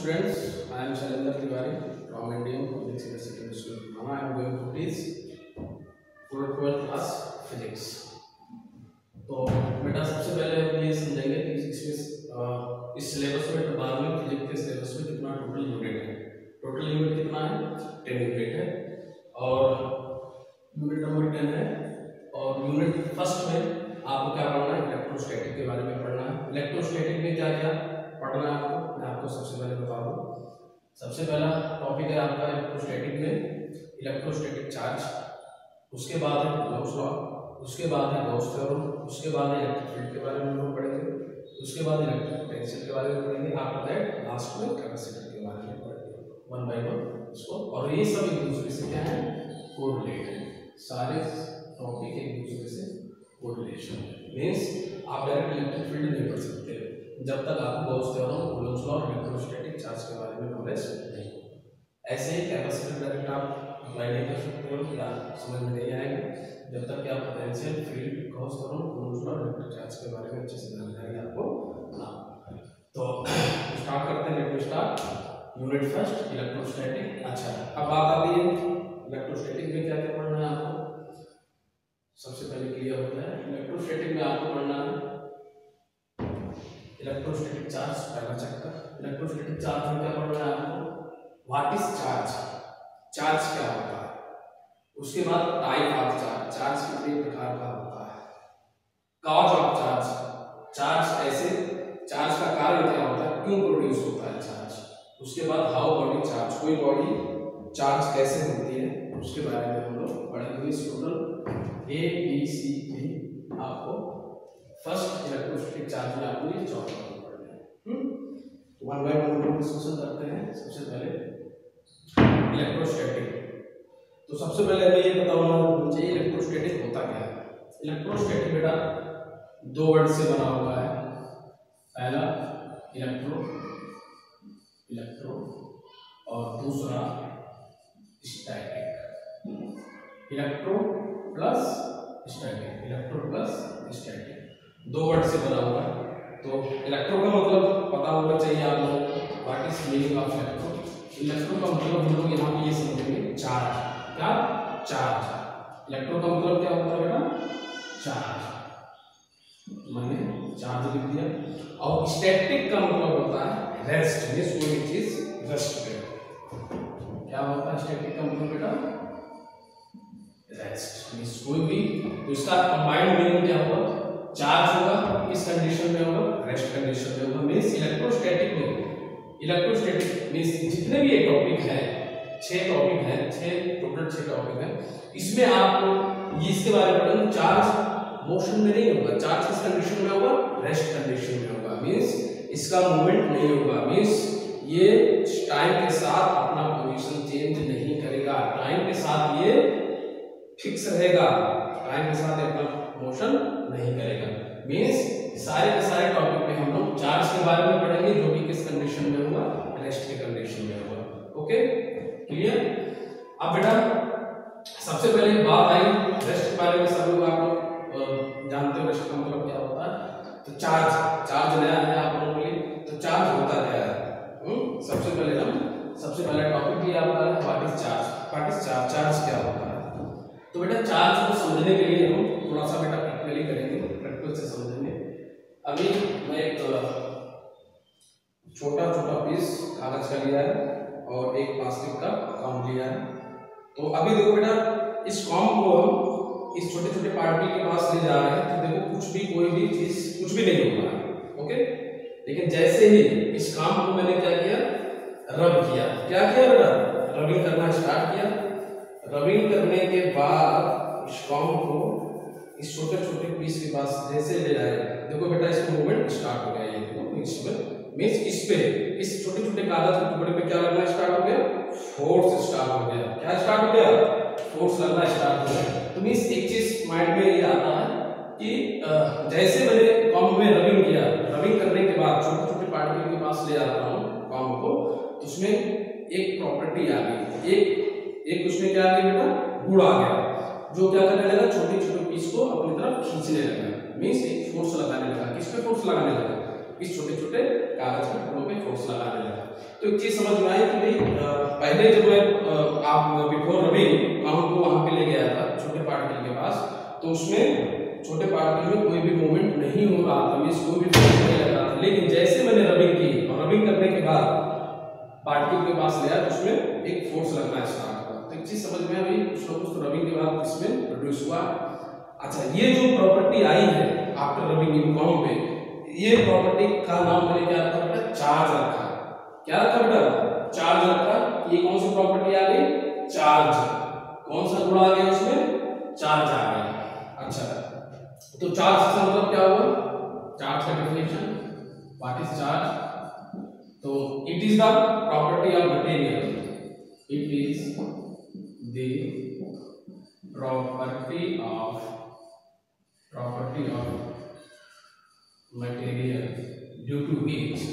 students, I am Shailendra Tiwari from Indian Public Secondary School. Now I am going to teach for 12th class physics. तो बेटा सबसे पहले हम ये समझेंगे कि इसमें इस सिलेबस में 12वीं फिजिक्स के सिलेबस में कितना टोटल यूनिट है। टोटल यूनिट कितना है? 10 यूनिट है और यूनिट नंबर 10 है। और यूनिट फर्स्ट में आपको क्या पढ़ना है? इलेक्ट्रोस्टैटिक के बारे में पढ़ना है। इलेक्ट्रोस्टैटिक में क्या क्या पढ़ना है आपको, मैं आपको सबसे पहले बता दूं। सबसे पहला टॉपिक है आपका इलेक्ट्रोस्टैटिक में इलेक्ट्रोस्टैटिक चार्ज, उसके बाद है गॉस लॉ, उसके बाद है गॉस थ्योरम, उसके बाद है इलेक्ट्रिक फील्ड के बारे में हम लोग पढ़ेंगे, उसके बाद इलेक्ट्रिक पोटेंशियल के बारे में पढ़ेंगे, आफ्टर दैट लास्ट में कैपेसिटर के बारे में पढ़ेंगे वन बाय वन इसको। और ये सब एक दूसरे से क्या है? कोरिलेटेड है। सारे टॉपिक एक दूसरे से कोरिलेशन है। मींस आप डायरेक्ट इलेक्ट्रिक फील्ड नहीं पढ़ सकते जब तक आपको गॉस थ्योरम, कूलम्ब्स लॉ और इलेक्ट्रोस्टैटिक चार्ज के बारे में नॉलेज नहीं हो। ऐसे ही कैपेसिटर डायरेक्ट आप अप्लाई नहीं कर सकते हो, क्या समझ में नहीं आएगा जब तक कि आप potential, field, Gauss theorem, Coulomb's law और इलेक्ट्रिक चार्ज के बारे में अच्छे से जानकारी आपको ना। तो स्टार्ट करते हैं। Let me start unit first electrostatic. अच्छा, अब बात आती है इलेक्ट्रोस्टैटिक में क्या क्या पढ़ना है आपको। सबसे पहले क्लियर होता है इलेक्ट्रोस्टैटिक में आपको पढ़ना है इलेक्ट्रोस्टैटिक चार्ज, पहला चैप्टर। इलेक्ट्रोस्टैटिक चार्ज में क्या पढ़ना है आपको? व्हाट इज चार्ज, चार्ज क्या होता है। उसके बाद टाइप ऑफ चार्ज, चार्ज कितने प्रकार का होता है। कॉज ऑफ चार्ज, चार्ज कैसे, चार्ज का कारण क्या होता है, क्यों प्रोड्यूस होता है चार्ज। उसके बाद हाउ बॉडी चार्ज, कोई बॉडी चार्ज कैसे होती है, उसके बारे में हम लोग पढ़ेंगे। इस total A B C D आपको फर्स्ट इलेक्ट्रोस्टैटिक चार्ज में आपको ये 4 पढ़ने हैं। वन बाय वन डिस्कशन करते हैं। सबसे पहले इलेक्ट्रोस्टैटिक। तो सबसे पहले हमें ये बताना चाहिए इलेक्ट्रोस्टैटिक होता क्या है। इलेक्ट्रोस्टैटिक बेटा दो वर्ड से बना हुआ है। पहला इलेक्ट्रो, इलेक्ट्रो और दूसरा static. Electro plus static, electro plus static, दो वर्ड से बना हुआ है। तो इलेक्ट्रो का मतलब पता होना चाहिए आप लोग, what is meaning of electro. Electro का मतलब हम लोग यहाँ पे ये समझेंगे चार्ज। क्या? चार्ज। इलेक्ट्रो का मतलब क्या होता है बेटा? चार्ज, मैंने चार्ज लिख दिया। और स्टैटिक का मतलब होता है रेस्ट, मींस कोई चीज रेस्ट पे। क्या होता है स्टैटिक का मतलब बेटा? रेस्ट, मींस कोई भी। तो इसका कंबाइंड मीनिंग क्या होगा? चार्ज होगा, किस कंडीशन में होगा? रेस्ट कंडीशन में होगा। मींस इलेक्ट्रोस्टैटिक में, इलेक्ट्रोस्टैटिक मींस जितने भी ये टॉपिक है, 6 टॉपिक है, 6 टोटल 6 टॉपिक है, इसमें आपको इसके बारे में पढ़ना। चार्ज मोशन में नहीं होगा, चार्ज किस कंडीशन में होगा? रेस्ट कंडीशन में होगा। मींस इसका मूवमेंट नहीं होगा, मींस ये टाइम के साथ अपना पोजीशन चेंज नहीं करेगा, टाइम के साथ ये फिक्स रहेगा, टाइम के साथ अपना मोशन नहीं करेगा। मींस सारे के सारे टॉपिक में हम लोग चार्ज के बारे में पढ़ेंगे, जो कि किस कंडीशन में होगा? रेस्ट के कंडीशन में होगा। Okay, clear. अब बेटा सबसे पहले बात आई रेस्ट के बारे में। सब लोग आप लोग जानते हो रेस्ट का मतलब क्या होता है। तो चार्ज, चार्ज नया है आप लोगों के लिए। तो चार्ज होता क्या है? सबसे पहला टॉपिक ये आपका है what is charge. What is charge, charge क्या होता है। तो बेटा चार्ज को समझने के लिए हम थोड़ा सा बेटा प्रैक्टिकली करेंगे, प्रैक्टिकल से समझेंगे। अभी मैं एक छोटा छोटा पीस कागज का लिया है और एक प्लास्टिक का कॉम लिया है। तो अभी देखो बेटा, इस कॉम को हम इस छोटे छोटे पार्टिकल के पास ले जा रहे हैं। तो देखो कुछ भी, कोई भी चीज कुछ भी नहीं हो रहा है। ओके, लेकिन जैसे ही इस काम को मैंने क्या किया? रब किया। क्या किया बेटा? रबिंग करना स्टार्ट किया। रबिंग करने के बाद इस कॉम को इस छोटे छोटे पीस के पास जैसे ले जाए, देखो बेटा इसका मूवमेंट स्टार्ट हो गया। ये देखो इसमें मींस इस पे, इस छोटे छोटे कागज के टुकड़े पे क्या लगना स्टार्ट हो गया? फोर्स स्टार्ट हो गया। क्या स्टार्ट हो गया? फोर्स लगना स्टार्ट हो गया। तो मींस एक चीज माइंड में ये आता है कि जैसे मैंने कॉम में रबिंग किया, रबिंग करने के बाद छोटे छोटे पार्टिकल के पास ले आता हूँ कॉम को, तो उसमें एक प्रॉपर्टी आ गई, एक उसमें क्या आ गया बेटा? गुण आ गया, जो क्या करने लगा? छोटे छोटे पीस को अपनी तरफ खींचने लगा। मींस एक फोर्स लगाने लगा। किस पे फोर्स लगाने लगा? इस छोटे छोटे कागज के टुकड़ों पे फोर्स लगाने लगा। तो एक चीज समझ में आई कि भाई पहले जब मैं आप बिफोर रबिंग हमको वहां पे ले गया था छोटे पार्टिकल के पास, तो उसमें छोटे पार्टिकल में कोई भी मूवमेंट नहीं हो रहा था, मींस कोई भी फोर्स नहीं लग रहा था। लेकिन जैसे मैंने रबिंग की और रबिंग करने के बाद पार्टिकल के पास लिया तो उसमें एक फोर्स लगना स्टार्ट हुआ। तो एक चीज समझ में आई, कुछ ना कुछ तो रबिंग के बाद इसमें प्रोड्यूस हुआ। अच्छा, ये जो प्रॉपर्टी आई है आफ्टर रबिंग इन कॉम पे, ये प्रॉपर्टी का नाम मैंने क्या रखा बेटा? चार्ज रखा। क्या रखा बेटा? चार्ज रखा। ये कौन सी प्रॉपर्टी आ गई? चार्ज। कौन सा गुण आ गया उसमें? चार्ज आ गया। अच्छा, तो चार्ज का मतलब क्या हुआ? चार्ज का डेफिनेशन, व्हाट इज चार्ज? तो it is the property of material, it is the property of material due to which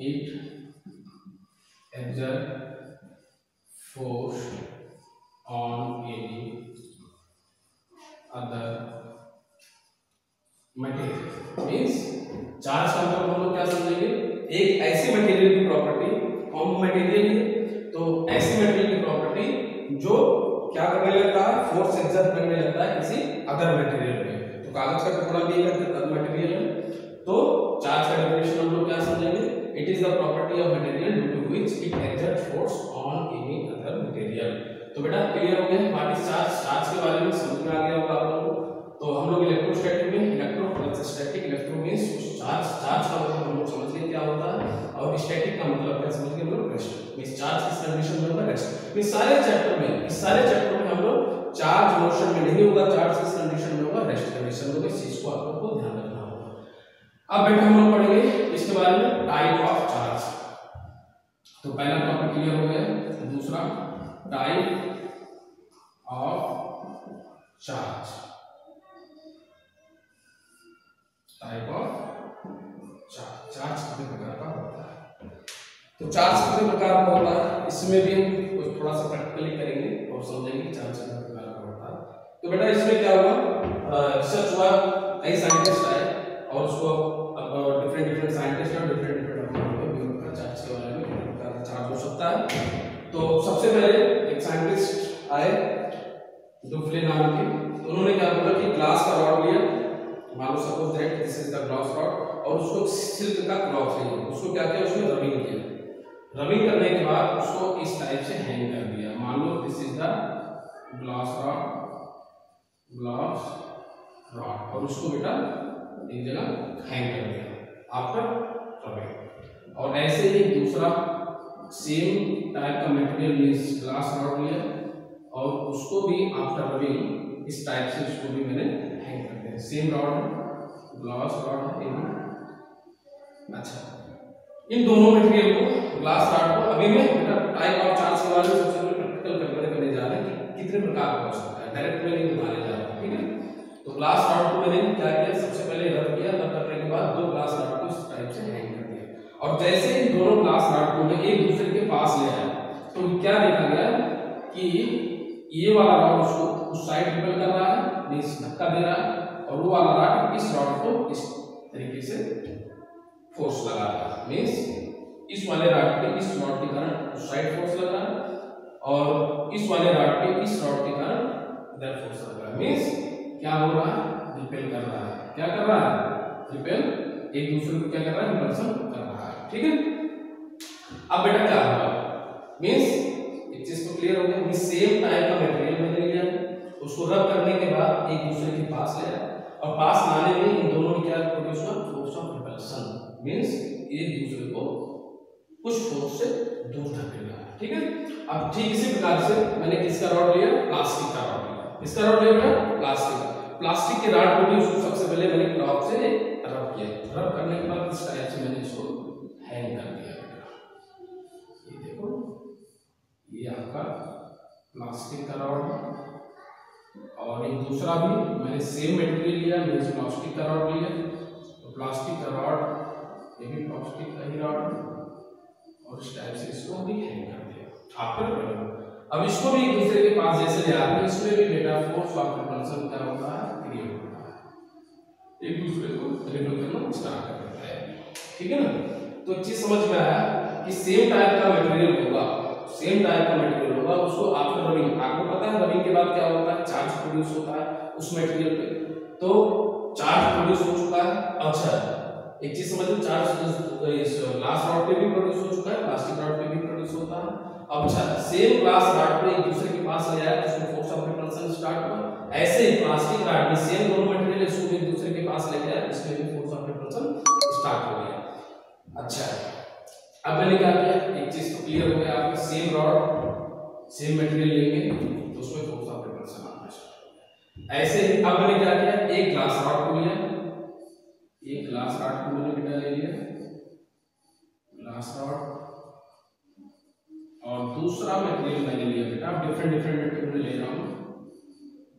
it exert force on any other material। Means charge का मतलब हम लोग क्या समझेंगे? एक ऐसी मटेरियल की प्रॉपर्टी, कौन मटेरियल है? तो ऐसी मटेरियल की प्रॉपर्टी जो क्या करने लगता है? फोर्स एक्सर्ट करने लगता है किसी अदर मटेरियल पे। तो कागज का टुकड़ा भी एक अदर मटेरियल है। तो चार्ज का डेफिनेशन हम लोग क्या समझेंगे? It is the property of material due to which it exert force on any other material. तो बेटा क्लियर हो गया व्हाट इज चार्ज? चार्ज के बारे में समझ में आ गया होगा आप लोगों को। तो हम लोग इलेक्ट्रोस्टैटिक में electro plus static, electro means charge, charge का मतलब हम लोग समझ गए क्या होता है, और स्टैटिक का मतलब क्या समझ गए हम लोग? रेस्ट। मींस चार्ज किस कंडीशन में होगा? रेस्ट। मींस सारे चैप्टर में, इस सारे चैप्टर में हम लोग चार्ज मोशन में नहीं होगा, चार्ज किस कंडीशन में होगा? रेस्ट कंडीशन में होगा। इस चीज को आप लोग को ध्यान रखना होगा। अब बेटा हम लोग पढ़ेंगे इसके बारे में टाइप ऑफ चार्ज। तो पहला टॉपिक क्लियर हो गया। दूसरा type of charge, type of charge. Charge कितने प्रकार का होता है? तो चार्ज कितने प्रकार का होता है, इसमें भी हम कुछ थोड़ा सा प्रैक्टिकली करेंगे और समझेंगे चार्ज कितने प्रकार का होता है। तो बेटा इसमें क्या हुआ? रिसर्च हुआ, कई साइंटिस्ट आए और उसको डिफरेंट साइंटिस्ट और डिफरेंट चार्ज के बारे में कितने प्रकार का चार्ज हो सकता है। तो सबसे पहले एक साइंटिस्ट आए डुफ्ले नाम के। तो उन्होंने क्या बोला कि ग्लास का रॉड लिया, मान लो suppose that this is the glass rod, और उसको सिल्क का क्लॉथ लिया, उसको क्या किया? उसमें रबिंग किया। रबिंग करने के बाद उसको इस टाइप से हैंग कर दिया। मान लो this is the glass rod, और उसको बेटा एक जगह हैंग कर दिया आफ्टर रबिंग। और ऐसे ही दूसरा सेम टाइप का मटेरियल मींस ग्लास रॉड लिया और उसको भी आफ्टर रबिंग इस टाइप से उसको भी मैंने हैंग कर दिया। सेम रॉड, ग्लास रॉड है। अच्छा, इन दोनों मटेरियल को, ग्लास रॉड को, अभी मैं बेटा टाइप ऑफ चार्ज के बारे में सबसे पहले प्रैक्टिकल करने जा रहे हैं कि कितने प्रकार का हो सकता है, डायरेक्ट में नहीं बताने जा रहा हूं, ठीक है। तो ग्लास रॉड को मैंने क्या किया? सबसे पहले रब किया, रब करने के बाद दो ग्लास रॉड को इस टाइप से हैंग कर दिया। और जैसे इन दोनों ग्लास रॉड को मैं एक दूसरे के पास ले आया तो क्या देखा गया कि ये वाला रॉड उसको उस साइड रिपेल कर रहा है, मींस धक्का दे रहा है, और वो वाला रॉड इस रॉड को इस तरीके से फोर्स लगा रहा है। मींस इस वाले रॉड पे इस रॉड के कारण उस साइड फोर्स लग रहा है, और इस वाले रॉड पे इस रॉड के कारण इधर फोर्स लग रहा है। मींस क्या हो रहा है? रिपेल कर रहा है। क्या कर रहा है? रिपेल, एक दूसरे को क्या कर रहा है? रिपल्सन कर रहा है, ठीक है। अब बेटा क्या होगा? मींस एक चीज तो क्लियर हो गया, मींस सेम टाइप का मटेरियल मैंने लिया, उसको रब करने के बाद एक दूसरे के पास ले आया, और पास लाने में इन दोनों ने क्या प्रोड्यूस हुआ? Force of repulsion. मींस एक दूसरे को कुछ फोर्स से दूर धकेला, ठीक है। अब ठीक इसी प्रकार से मैंने किसका रॉड लिया? प्लास्टिक का रॉड लिया। किसका रॉड लिया? प्लास्टिक के रॉड को भी उसको सबसे पहले मैंने क्लॉथ से रब किया। रब करने के बाद इस टाइप से मैंने इसको हैंग कर दिया। ये देखो, ये आपका प्लास्टिक का रॉड है, और एक दूसरा भी मैंने सेम मटेरियल लिया, मैंने प्लास्टिक का रॉड लिया। तो प्लास्टिक का रॉड, ये भी प्लास्टिक का ही रॉड, और इस टाइप से इसको भी हैंग कर दिया। आफ्टर अब इसको भी एक दूसरे के पास जैसे ले आते हैं, इसमें भी बेटा फोर्स ऑफ रिपल्शन क्या होता है, क्रिएट होता है, एक दूसरे को रिपल करना स्टार्ट कर देता है। ठीक है ना। तो एक चीज समझ में आया कि सेम टाइप का मटेरियल होगा, सेम टाइप का मटेरियल होगा, उसको आफ्टर रबिंग, आपको पता है रबिंग के बाद क्या होता है, चार्ज प्रोड्यूस होता है उस मटेरियल पे। तो चार्ज प्रोड्यूस हो चुका है। अच्छा एक चीज समझ लो, चार्ज इस ग्लास रॉड पे भी प्रोड्यूस हो चुका है, प्लास्टिक रॉड पे भी प्रोड्यूस होता है। अब अच्छा सेम ग्लास रॉड पे एक दूसरे के पास ले आया तो उसमें फोर्स ऑफ रिपल्शन स्टार्ट हुआ। ऐसे ही प्लास्टिक रॉड में सेम दोनों मटेरियल इसको भी एक दूसरे के पास ले गया, इसमें भी फोर्स ऑफ रिपल्शन स्टार्ट हो गया। अच्छा अब मैंने क्या किया, एक चीज तो क्लियर हो गया आपका, सेम रॉड सेम मटेरियल लेंगे तो उसमें फोर्स ऑफ रिपल्शन आना स्टार्ट हो गया। ऐसे ही अब मैंने क्या किया, एक ग्लास रॉड को लिया, एक ग्लास रॉड को मैंने बेटा ले लिया, ग्लास रॉड, और दूसरा मटेरियल मैंने लिया बेटा, डिफरेंट डिफरेंट मटेरियल ले रहा हूं।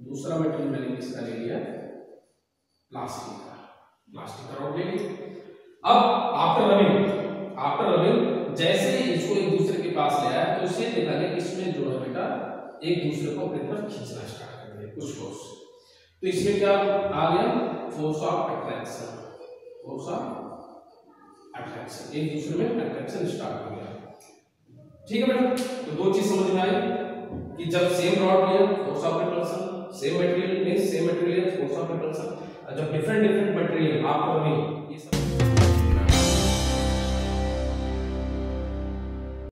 दूसरा मटेरियल मैंने किसका ले लिया, प्लास्टिक का, प्लास्टिक का रॉड ले लिया। अब आफ्टर रबिंग जैसे ही इसको एक दूसरे के पास ले आया तो इसे देखा गया इसमें जो है बेटा एक दूसरे को अपने तरफ खींचना स्टार्ट कर दिया कुछ फोर्स। तो इसमें क्या आ गया, force of attraction, force of attraction, एक दूसरे में अट्रैक्शन स्टार्ट हो गया। ठीक है बेटा। तो दो चीज समझ में आई कि जब सेम रॉड लिया force of repulsion, same material means same material force of repulsion, जब डिफरेंट डिफरेंट मटेरियल आपको भी ये सब